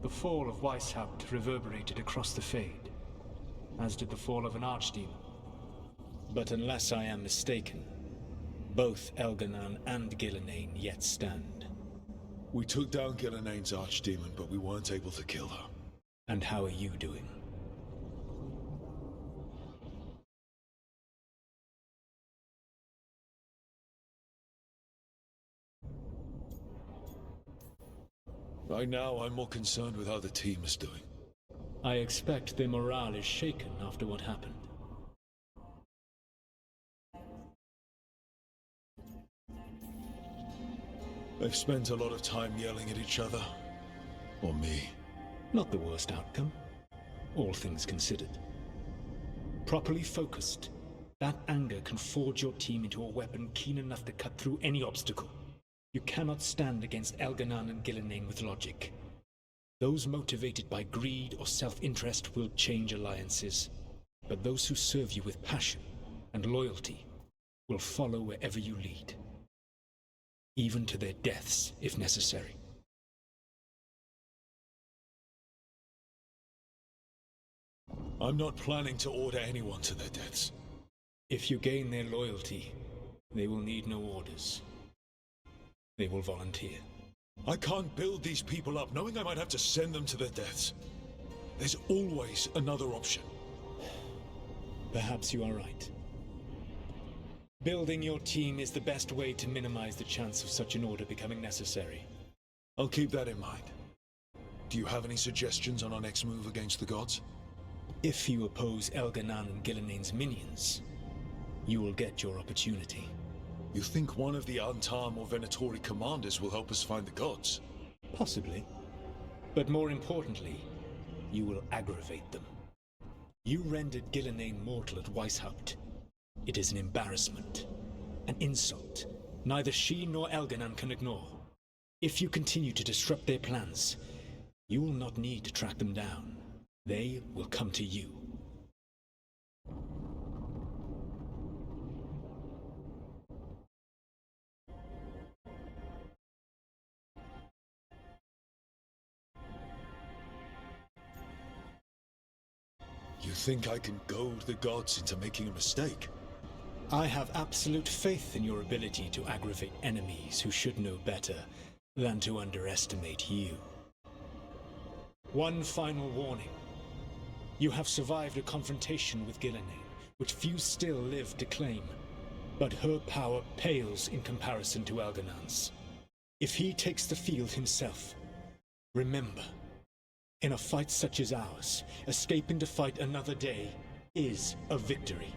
The fall of Weishaupt reverberated across the Fade, as did the fall of an archdemon. But unless I am mistaken, both Elganan and Gillenane yet stand. We took down Gillenane's archdemon, but we weren't able to kill her. And how are you doing? Right now, I'm more concerned with how the team is doing. I expect their morale is shaken after what happened. They've spent a lot of time yelling at each other. Or me. Not the worst outcome, all things considered. Properly focused, that anger can forge your team into a weapon keen enough to cut through any obstacle. You cannot stand against Elganan and Gillenane with logic. Those motivated by greed or self-interest will change alliances, but those who serve you with passion and loyalty will follow wherever you lead, even to their deaths if necessary. I'm not planning to order anyone to their deaths. If you gain their loyalty, they will need no orders. They will volunteer. I can't build these people up knowing I might have to send them to their deaths. There's always another option. Perhaps you are right. Building your team is the best way to minimize the chance of such an order becoming necessary. I'll keep that in mind. Do you have any suggestions on our next move against the gods? If you oppose Elganan and Gillenane's minions, you will get your opportunity. You think one of the Antam or Venatori commanders will help us find the gods? Possibly. But more importantly, you will aggravate them. You rendered Gillenane mortal at Weishaupt. It is an embarrassment, an insult, neither she nor Elganan can ignore. If you continue to disrupt their plans, you will not need to track them down. They will come to you. You think I can goad the gods into making a mistake? I have absolute faith in your ability to aggravate enemies who should know better than to underestimate you. One final warning. You have survived a confrontation with Gillenane, which few still live to claim. But her power pales in comparison to Elganan's. If he takes the field himself, remember, in a fight such as ours, escaping to fight another day is a victory.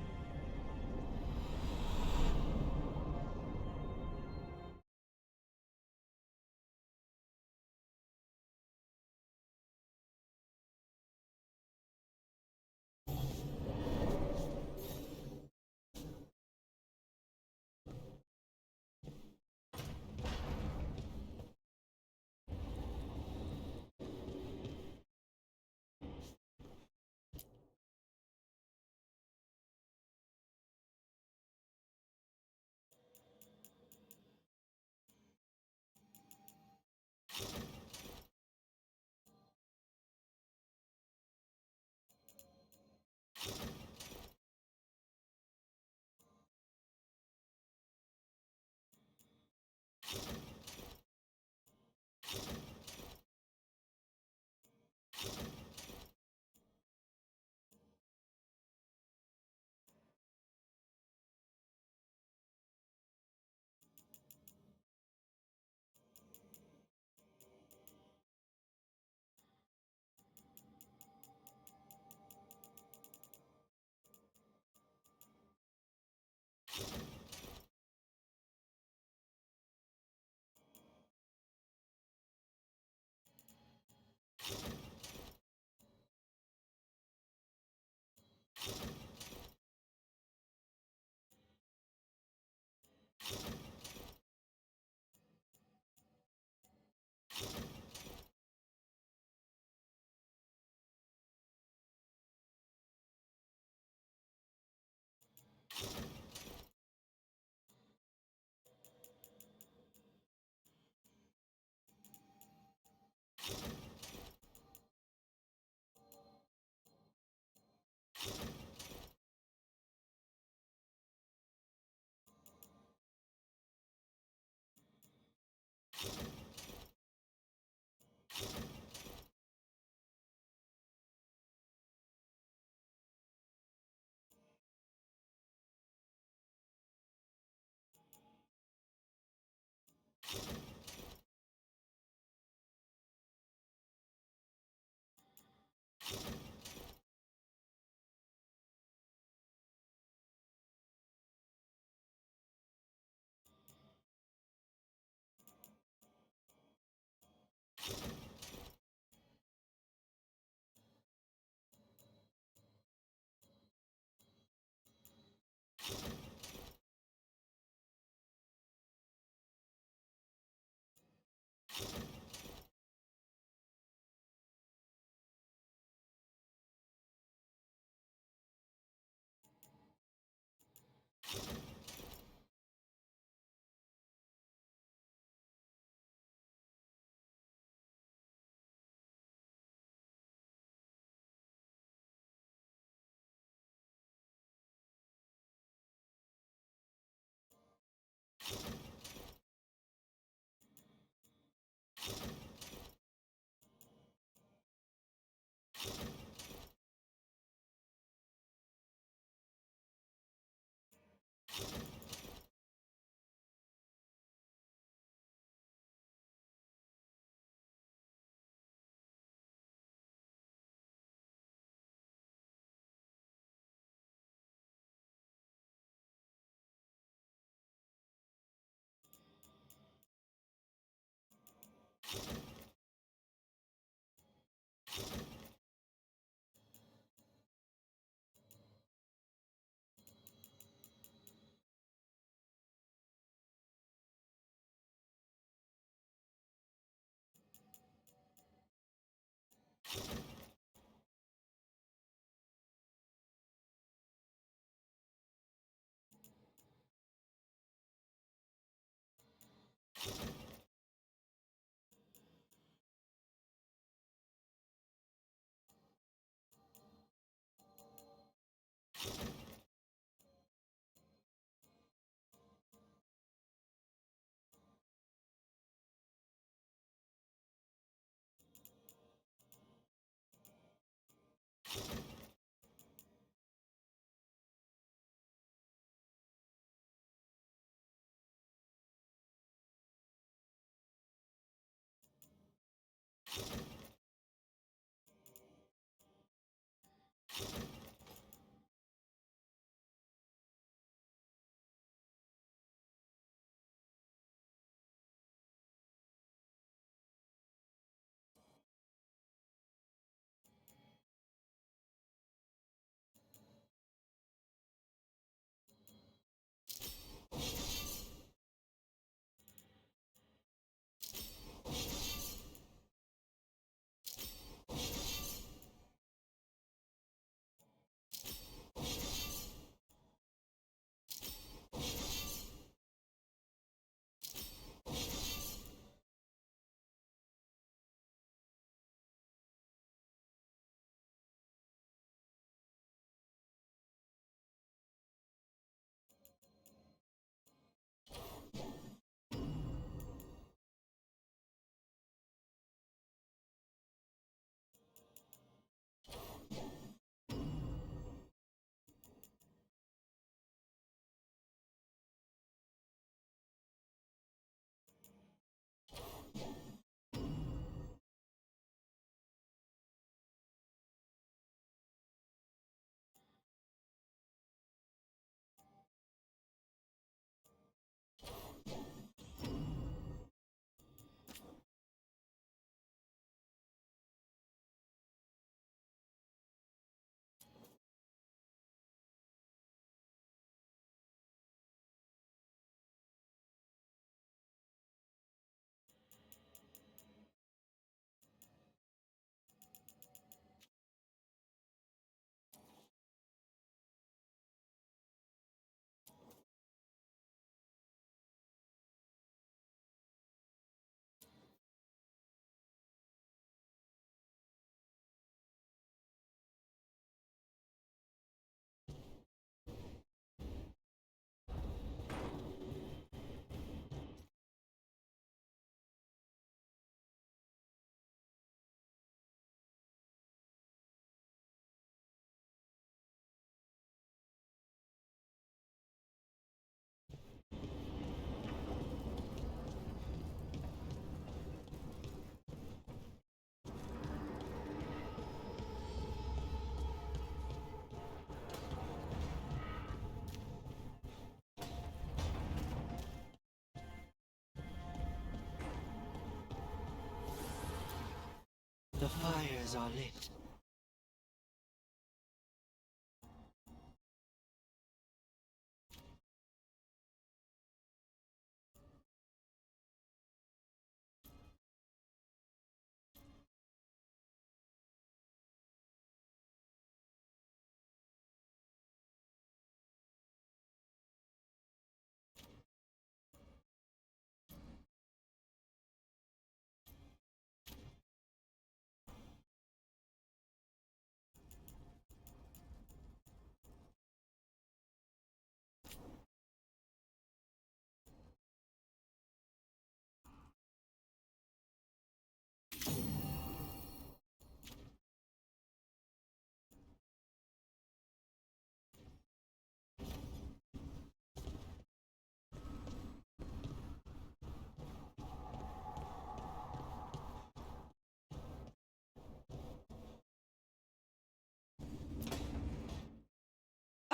The fires are lit.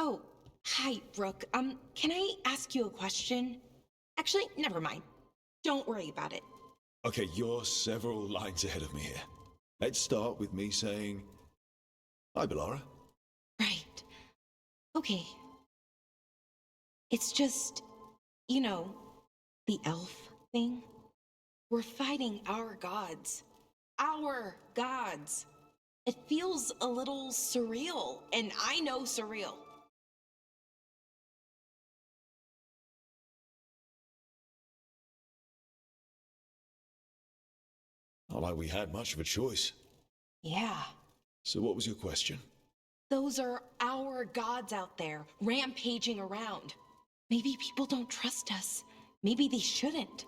Oh, hi, Brooke. Can I ask you a question? Actually, never mind. Don't worry about it. Okay, you're several lines ahead of me here. Let's start with me saying, hi, Bellara. Right. Okay. It's just, the elf thing. We're fighting our gods. Our gods. It feels a little surreal, and I know surreal. Not like we had much of a choice. Yeah. So what was your question? Those are our gods out there, rampaging around. Maybe people don't trust us. Maybe they shouldn't.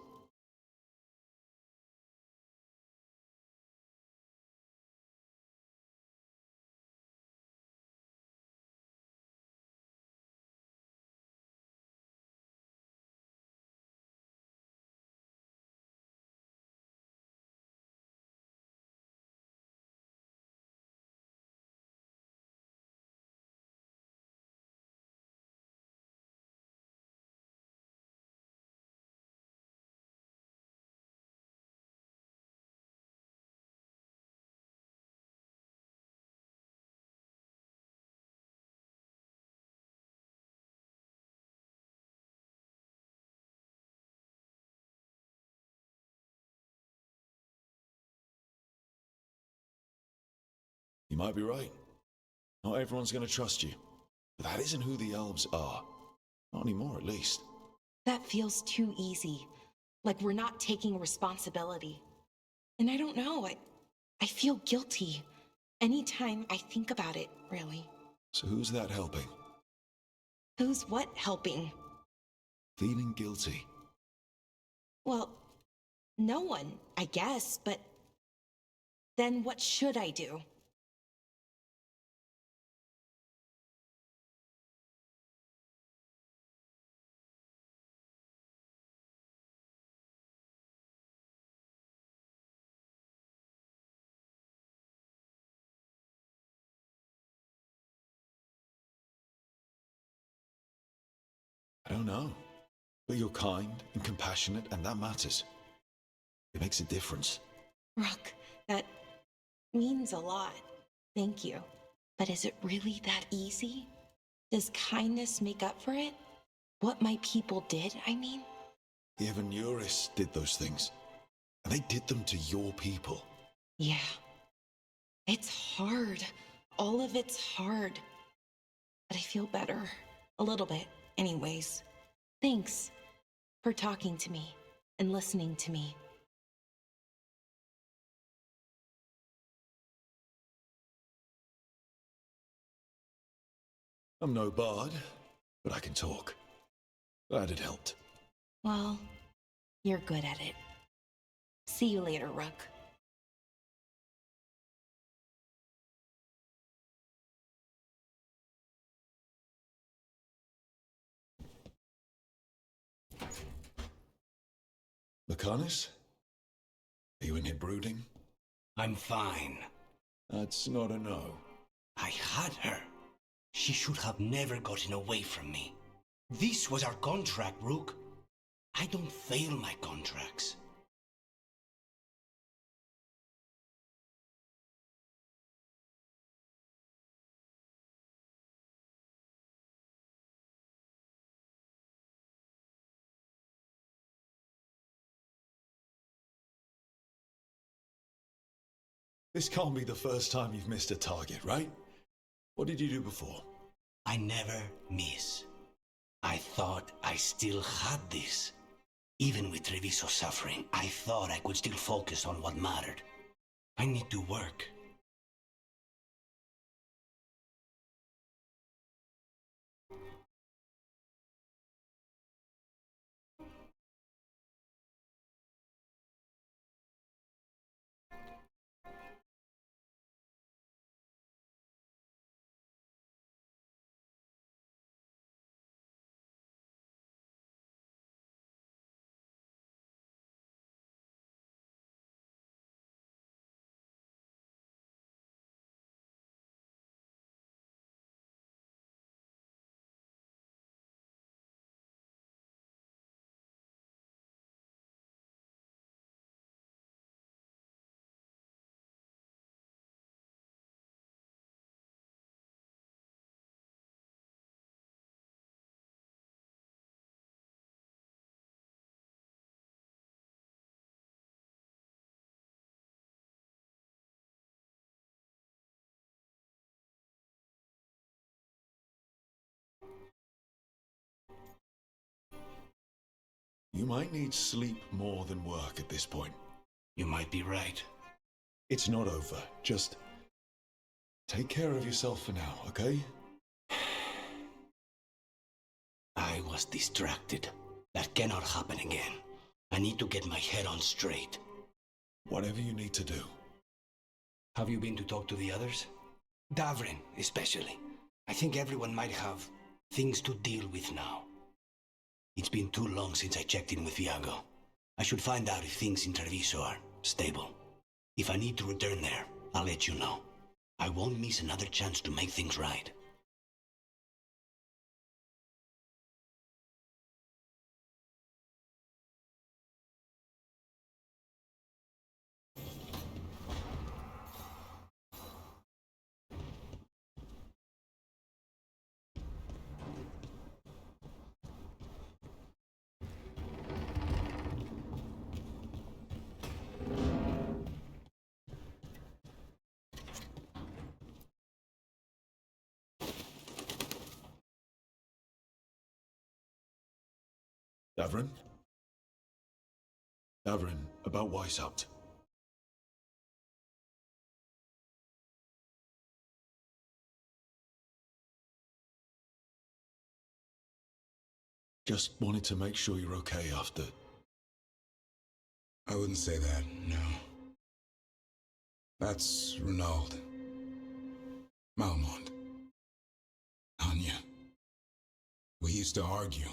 You might be right. Not everyone's going to trust you. But that isn't who the elves are. Not anymore, at least. That feels too easy. Like we're not taking responsibility. And I don't know, I feel guilty. Anytime I think about it, really. So who's that helping? Who's what helping? Feeling guilty. Well, no one, I guess, but then what should I do? I don't know. But you're kind and compassionate, and that matters. It makes a difference. Rook, that means a lot. Thank you. But is it really that easy? Does kindness make up for it? What my people did, I mean? The Evanuris did those things. And they did them to your people. Yeah. It's hard. All of it's hard. But I feel better. A little bit, anyways. Thanks for talking to me and listening to me. I'm no bard, but I can talk. Glad it helped. Well, you're good at it. See you later, Rook. Lucanus? Are you in here brooding? I'm fine. That's not a no. I had her. She should have never gotten away from me. This was our contract, Rook. I don't fail my contracts. This can't be the first time you've missed a target, right? What did you do before? I never miss. I thought I still had this. Even with Treviso suffering, I thought I could still focus on what mattered. I need to work. You might need sleep more than work at this point. You might be right. It's not over. Just take care of yourself for now, okay? I was distracted. That cannot happen again. I need to get my head on straight. Whatever you need to do. Have you been to talk to the others? Davrin, especially. I think everyone might have things to deal with now. It's been too long since I checked in with Viago. I should find out if things in Treviso are stable. If I need to return there, I'll let you know. I won't miss another chance to make things right. Davrin? Davrin, about Weishaupt. Just wanted to make sure you're okay after... I wouldn't say that, no. That's Renaud. Malmont. Anya. We used to argue.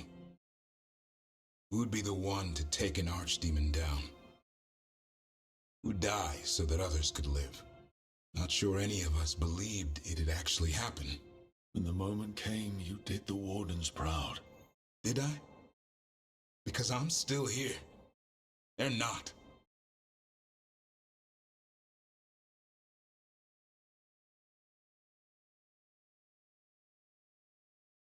Who would be the one to take an archdemon down? Who'd die so that others could live? Not sure any of us believed it'd actually happen. When the moment came, you did the Wardens proud. Did I? Because I'm still here. They're not.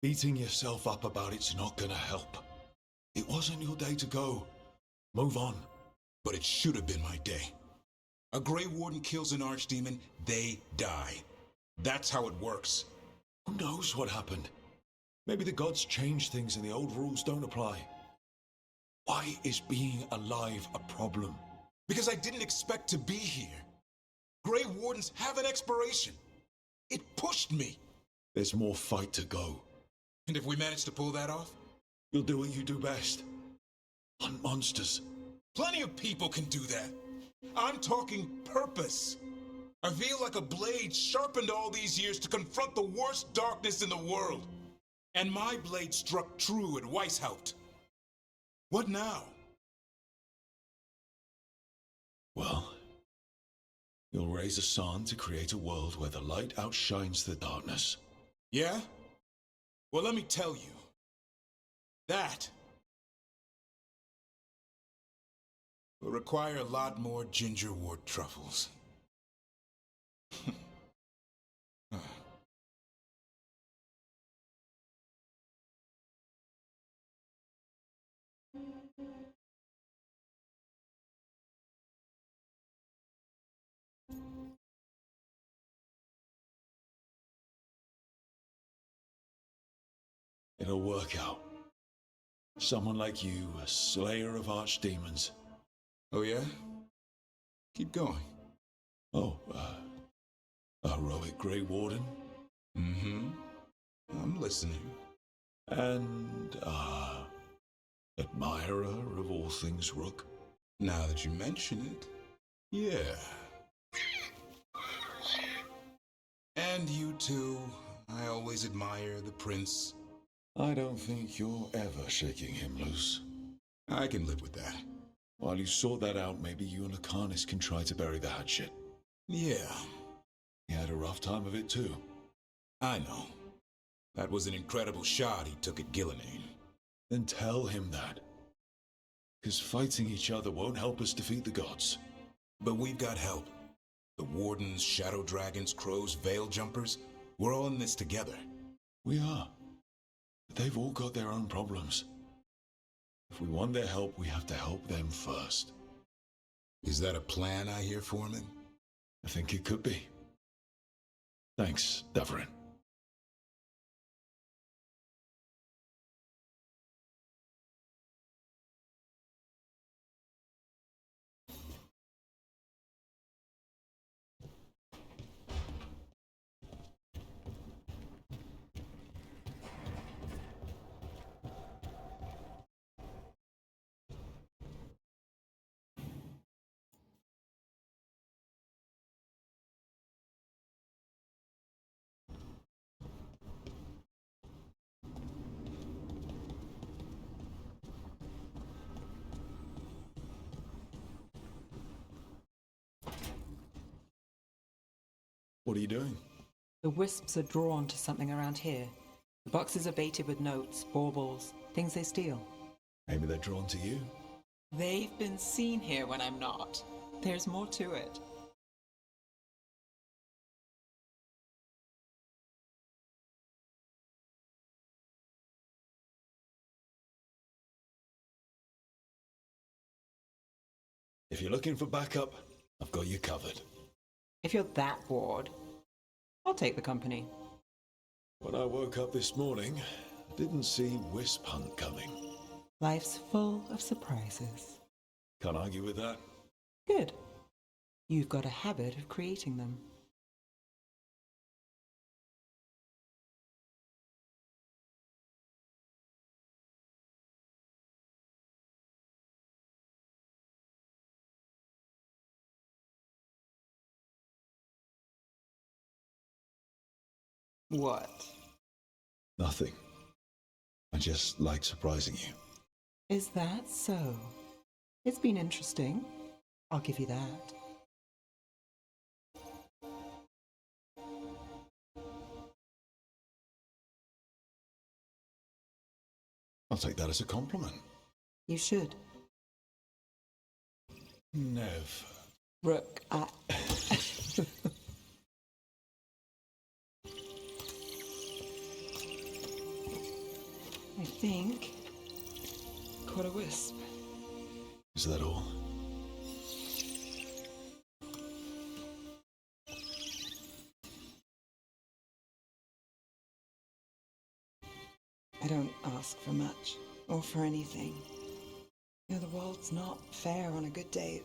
Beating yourself up about it's not gonna help. It wasn't your day to go. Move on. But it should have been my day. A Grey Warden kills an archdemon, they die. That's how it works. Who knows what happened? Maybe the gods changed things and the old rules don't apply. Why is being alive a problem? Because I didn't expect to be here. Grey Wardens have an expiration. It pushed me. There's more fight to go. And if we manage to pull that off? You'll do what you do best. Hunt monsters. Plenty of people can do that. I'm talking purpose. I feel like a blade sharpened all these years to confront the worst darkness in the world. And my blade struck true at Weishaupt. What now? Well, you'll raise a San to create a world where the light outshines the darkness. Yeah? Well, let me tell you. That will require a lot more gingerwort truffles. It'll work out. Someone like you, a slayer of archdemons. Oh, yeah? Keep going. Oh, a heroic Grey Warden. Mm-hmm. I'm listening. And, admirer of all things Rook. Now that you mention it, yeah. And you too. I always admire the prince. I don't think you're ever shaking him loose. I can live with that. While you sort that out, maybe you and Akanis can try to bury the hatchet. Yeah, He had a rough time of it too. I know. That was an incredible shot he took at Gillenane. Then tell him that. Because fighting each other won't help us defeat the gods. But we've got help. The Wardens, Shadow Dragons, Crows, Veil Jumpers, we're all in this together. We are. But they've all got their own problems. If we want their help, we have to help them first. Is that a plan I hear, Foreman? I think it could be. Thanks, Davrin. What are you doing? The wisps are drawn to something around here. The boxes are baited with notes, baubles, things they steal. Maybe they're drawn to you. They've been seen here when I'm not. There's more to it. If you're looking for backup, I've got you covered. If you're that bored, I'll take the company. When I woke up this morning, I didn't see Wisp Hunt coming. Life's full of surprises. Can't argue with that. Good. You've got a habit of creating them. What? Nothing. I just like surprising you. Is that so? It's been interesting. I'll give you that. I'll take that as a compliment. You should. Nev. Rook, I think caught a wisp. Is that all? I don't ask for much, or for anything. You know, the world's not fair on a good day.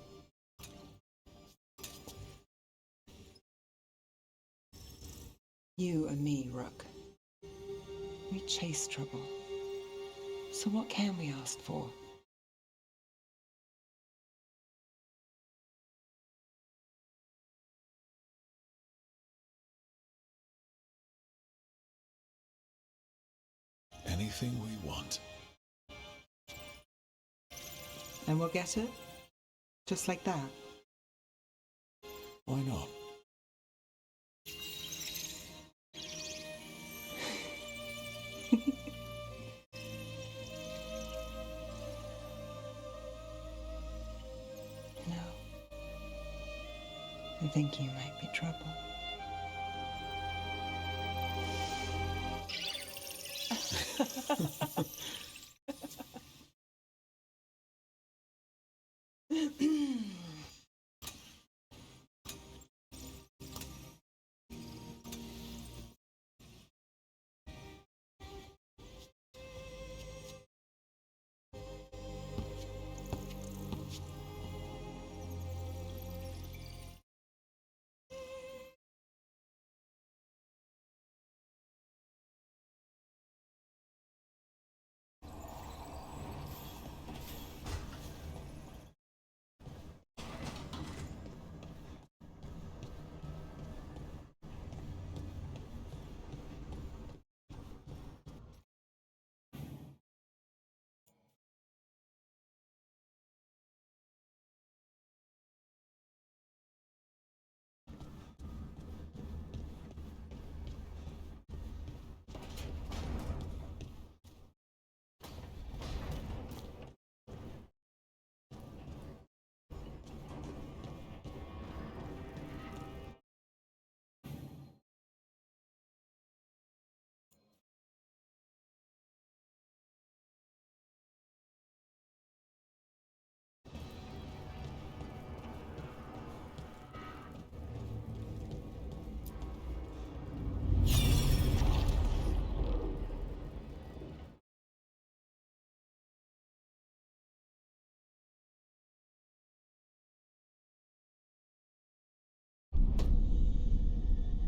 You and me, Rook. We chase trouble. So what can we ask for? Anything we want. And we'll get it? Just like that? Why not? No. I think you might be trouble.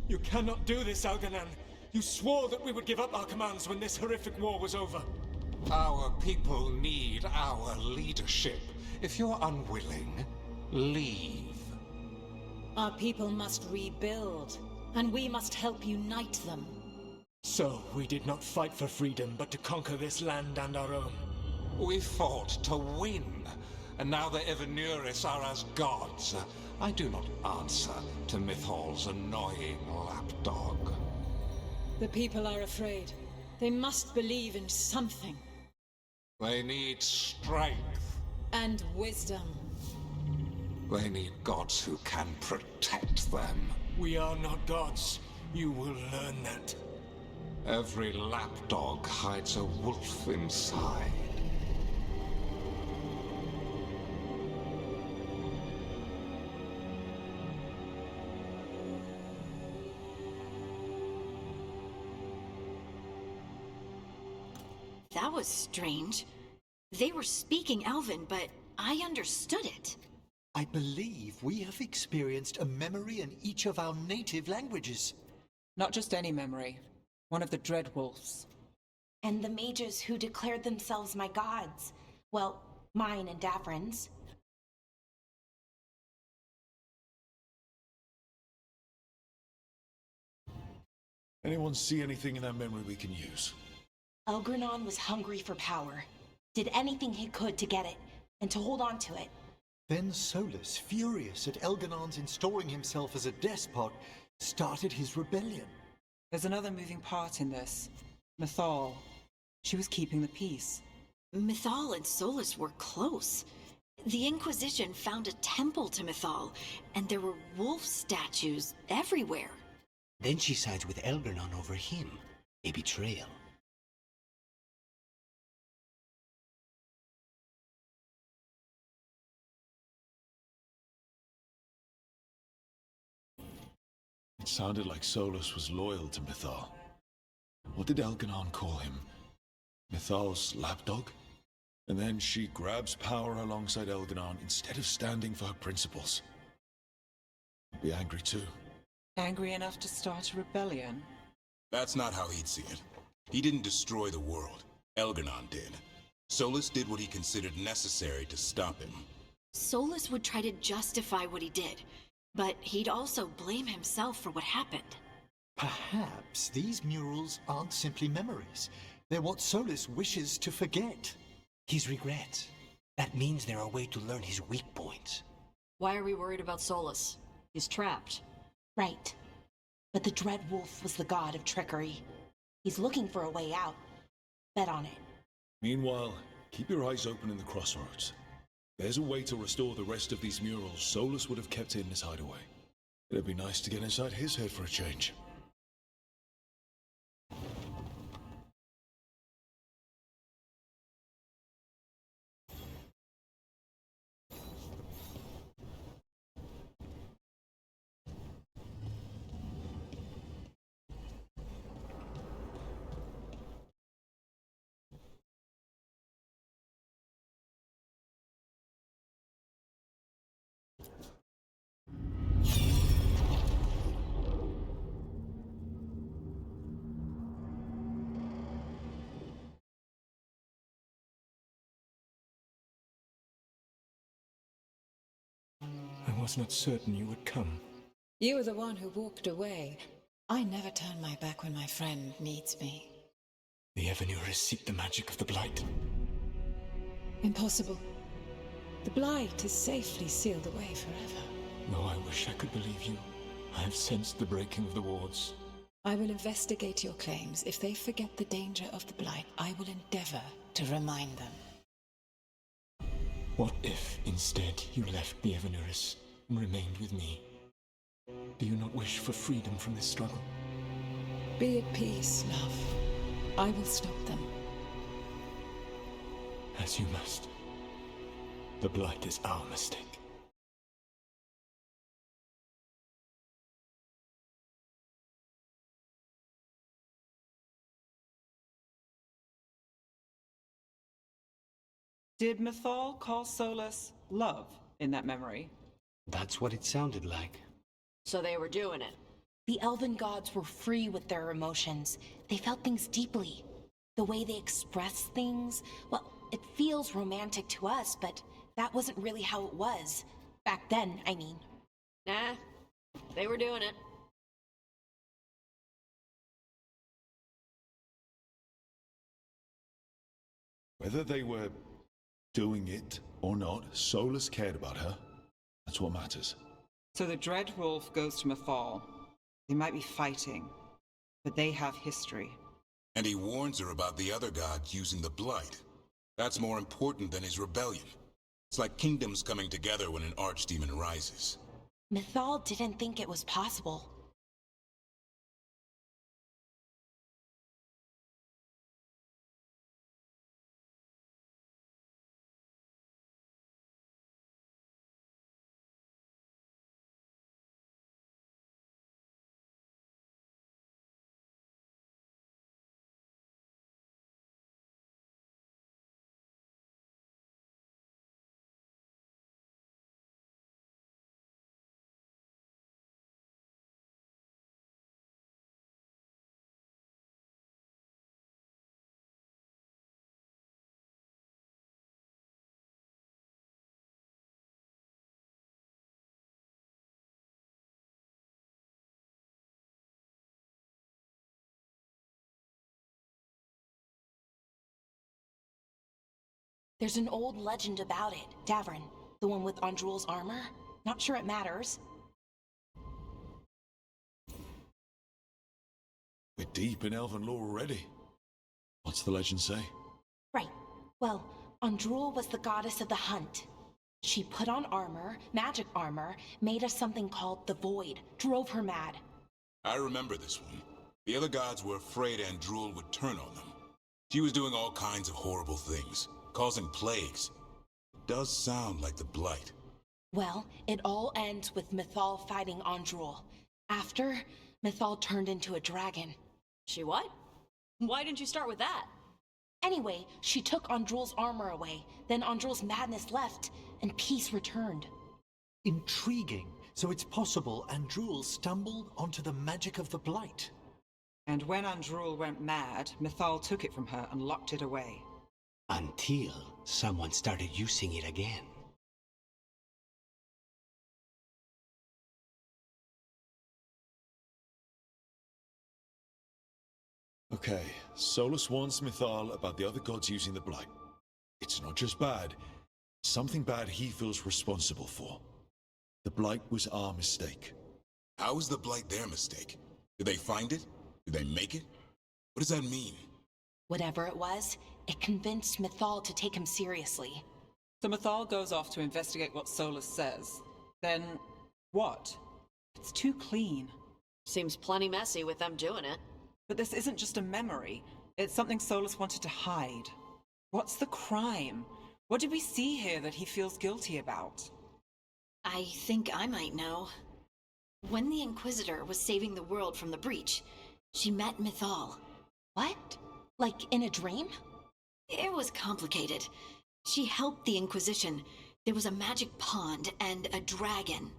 You cannot do this, Algernon. You swore that we would give up our commands when this horrific war was over. Our people need our leadership. If you're unwilling, leave. Our people must rebuild, and we must help unite them. So, we did not fight for freedom, but to conquer this land and our own. We fought to win, and now the Evenuris are as gods. I do not answer to Mythal's annoying lapdog. The people are afraid. They must believe in something. They need strength. And wisdom. They need gods who can protect them. We are not gods. You will learn that. Every lapdog hides a wolf inside. That was strange. They were speaking Elven, but I understood it. I believe we have experienced a memory in each of our native languages. Not just any memory. One of the Dread Wolves. And the mages who declared themselves my gods. Well, mine and Davrin's. Anyone see anything in that memory we can use? Elgranon was hungry for power. Did anything he could to get it, and to hold on to it. Then Solas, furious at Elganon's installing himself as a despot, started his rebellion. There's another moving part in this. Mythal. She was keeping the peace. Mythal and Solas were close. The Inquisition found a temple to Mythal, and there were wolf statues everywhere. Then she sides with Elgernon over him. A betrayal. It sounded like Solas was loyal to Mythal. What did Elganon call him? Mythal's lapdog? And then she grabs power alongside Elganon instead of standing for her principles. I'd be angry too. Angry enough to start a rebellion? That's not how he'd see it. He didn't destroy the world. Elganon did. Solas did what he considered necessary to stop him. Solas would try to justify what he did, but he'd also blame himself for what happened. Perhaps these murals aren't simply memories. They're what Solas wishes to forget. His regrets. That means they're a way to learn his weak points. Why are we worried about Solas? He's trapped. Right. But the Dread Wolf was the god of trickery. He's looking for a way out. Bet on it. Meanwhile, keep your eyes open in the crossroads. There's a way to restore the rest of these murals Solas would have kept in his hideaway. It'd be nice to get inside his head for a change. I was not certain you would come. You were the one who walked away. I never turn my back when my friend needs me. The Evenuris seek the magic of the Blight. Impossible. The Blight is safely sealed away forever. Though I wish I could believe you, I have sensed the breaking of the wards. I will investigate your claims. If they forget the danger of the Blight, I will endeavor to remind them. What if, instead, you left the Evenuris and remained with me? Do you not wish for freedom from this struggle? Be at peace, love. I will stop them. As you must. The Blight is our mistake. Did Mythal call Solas love in that memory? That's what it sounded like. So they were doing it. The elven gods were free with their emotions. They felt things deeply. The way they expressed things, well, it feels romantic to us, but that wasn't really how it was. Back then, I mean. Nah, they were doing it. Whether they were doing it or not, Solas cared about her. That's what matters. So the Dread Wolf goes to Mythal. They might be fighting, but they have history. And he warns her about the other gods using the Blight. That's more important than his rebellion. It's like kingdoms coming together when an archdemon rises. Mythal didn't think it was possible. There's an old legend about it, Davrin, the one with Andrul's armor. Not sure it matters. We're deep in elven lore already. What's the legend say? Right. Well, Andrul was the goddess of the hunt. She put on armor, magic armor, made of something called the Void, drove her mad. I remember this one. The other gods were afraid Andrul would turn on them. She was doing all kinds of horrible things, causing plagues. It does sound like the Blight. Well, it all ends with Mythal fighting Andrul. After, Mythal turned into a dragon. She what? Why didn't you start with that? Anyway, she took Andrul's armor away, then Andrul's madness left, and peace returned. Intriguing. So it's possible Andrul stumbled onto the magic of the Blight. And when Andrul went mad, Mythal took it from her and locked it away. Until someone started using it again. Okay, Solas warns Mythal about the other gods using the Blight. It's not just bad, it's something bad he feels responsible for. The Blight was our mistake. How was the Blight their mistake? Did they find it? Did they make it? What does that mean? Whatever it was, it convinced Mythal to take him seriously. So Mythal goes off to investigate what Solas says. Then, what? It's too clean. Seems plenty messy with them doing it. But this isn't just a memory. It's something Solas wanted to hide. What's the crime? What did we see here that he feels guilty about? I think I might know. When the Inquisitor was saving the world from the breach, she met Mythal. What? Like in a dream? It was complicated. She helped the Inquisition. There was a magic pond and a dragon.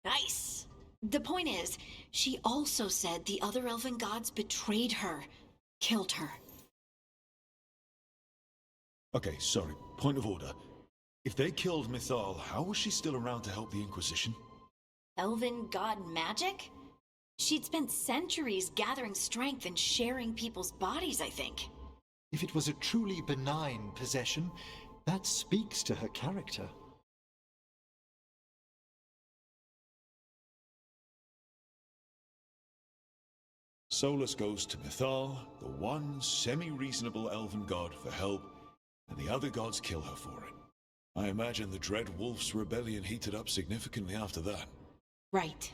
Nice! The point is, she also said the other elven gods betrayed her, killed her. Okay, sorry, point of order. If they killed Mythal, how was she still around to help the Inquisition? Elven god magic? She'd spent centuries gathering strength and sharing people's bodies, I think. If it was a truly benign possession, that speaks to her character. Solas goes to Mythal, the one semi-reasonable elven god, for help, and the other gods kill her for it. I imagine the Dread Wolf's rebellion heated up significantly after that. Right.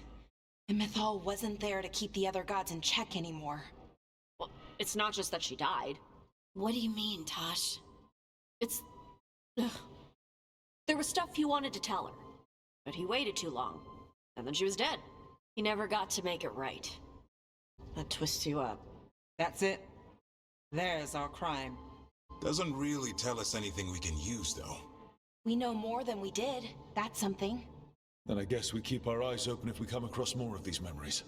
And Mythal wasn't there to keep the other gods in check anymore. Well, it's not just that she died. What do you mean, Tosh? It's... Ugh. There was stuff he wanted to tell her, but he waited too long, and then she was dead. He never got to make it right. That twists you up. That's it. There's our crime. Doesn't really tell us anything we can use, though. We know more than we did. That's something. Then I guess we keep our eyes open if we come across more of these memories.